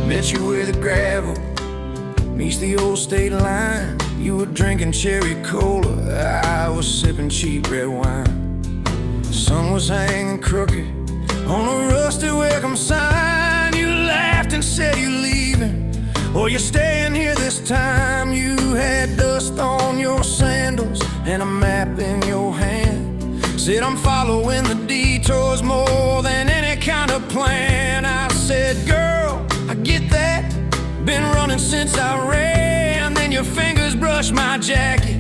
Met you where the gravel meets the old state line. You were drinking cherry cola, I was sipping cheap red wine. The sun was hanging crooked on a rusty welcome sign. You laughed and said you're leaving, or you're staying here this time. You had dust on your sandals and a map in your hand. Said I'm following the detours more than any kind of plan. I said, girl, I get that, been running since I ran. Then your fingers brushed my jacket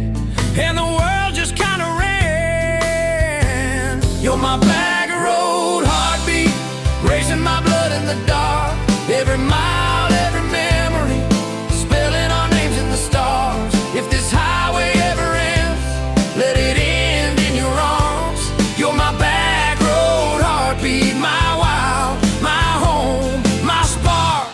and the world just kinda ran. You're my bag of road heartbeat, racing my blood in the dark. Every mile, every memory, spelling our names in the stars. If this highway ever ends, let it end in your arms. You're my back road heartbeat, my wild, my home, my spark.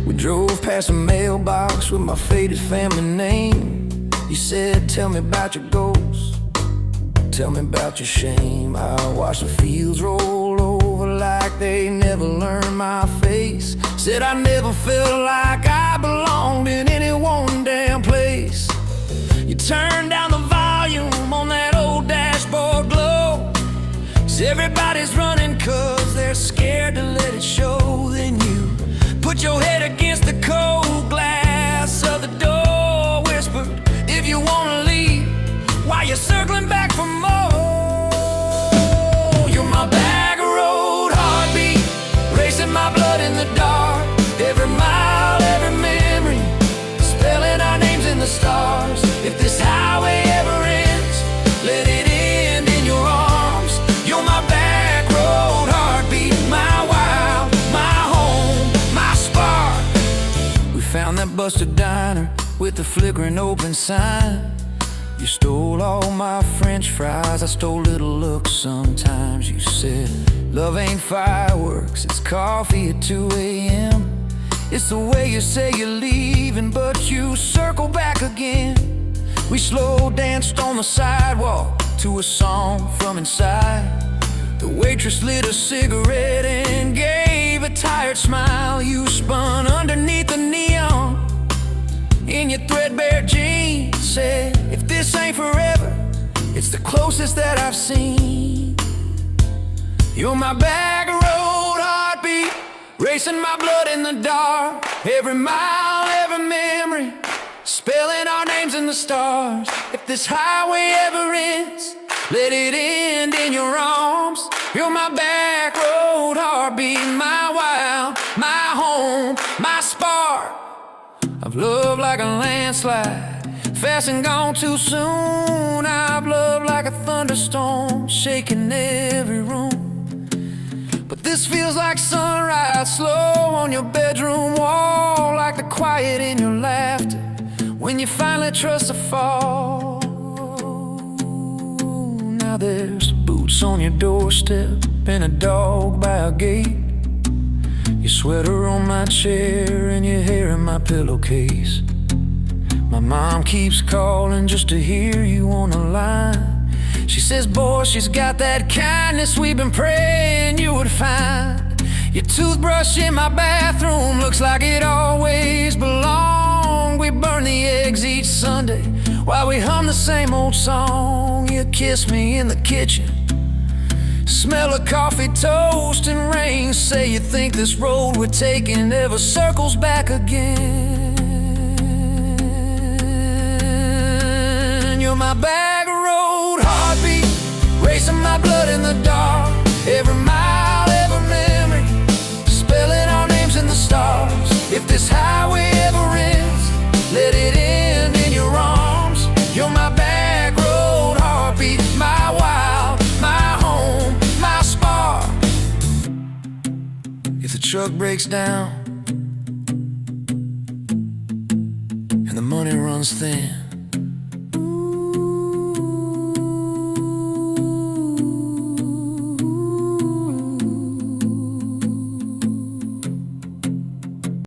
We drove past a mailbox with my faded family name. You said, tell me about your goals, tell me about your shame. I watched the fields roll over like they never learned my face. Said I never felt like I belonged in any one damn place. You turned down the volume on that old dashboard glow. 'Cause everybody's running 'cause they're scared to let it show. Then you put your head against the cold glass of the door, whispered, if you wanna leave, while you're circling back for more. You're my bag of road heartbeat, racing my blood in the dark. Every mile, every memory, spelling our names in the stars. If this highway ever ends, let it end in your arms. You're my back road heartbeat, my wild, my home, my spark. We found that busted diner with the flickering open sign. You stole all my French fries, I stole little looks sometimes. You said, love ain't fireworks, it's coffee at 2 a.m. It's the way you say you're leaving, but you circle back again. We slow danced on the sidewalk to a song from inside. The waitress lit a cigarette and gave a tired smile. You spun underneath the neon in your threadbare jeans. Said, if this ain't forever, it's the closest that I've seen. You're my bag of road heartbeat, racing my blood in the dark. Every mile, every memory, spelling our names in the stars. If this highway ever ends, let it end in your arms. You're my back road heartbeat, my wild, my home, my spark. I've loved like a landslide, fast and gone too soon. I've loved like a thunderstorm, shaking every room. But this feels like sunrise, slow on your bedroom wall, like the quiet in your laughter when you finally trust to fall. Now there's booze boots on your doorstep and a dog by a gate. Your sweater on my chair and your hair in my pillowcase. My mom keeps calling just to hear you on the line. She says, boy, she's got that kindness we've been praying you would find. Your toothbrush in my bathroom looks like it always belonged. We burn the eggs each Sunday while we hum the same old song. You kiss me in the kitchen, smell of coffee, toast, and rain. Say you think this road we're taking never circles back again. You're my back road heartbeat, racing my blood in the dark. Every mile, every memory, spelling our names in the stars. If this highway ever ends, let it end in your arms. You're my back road heartbeat, my wild, my home, my spark. If the truck breaks down and the money runs thin,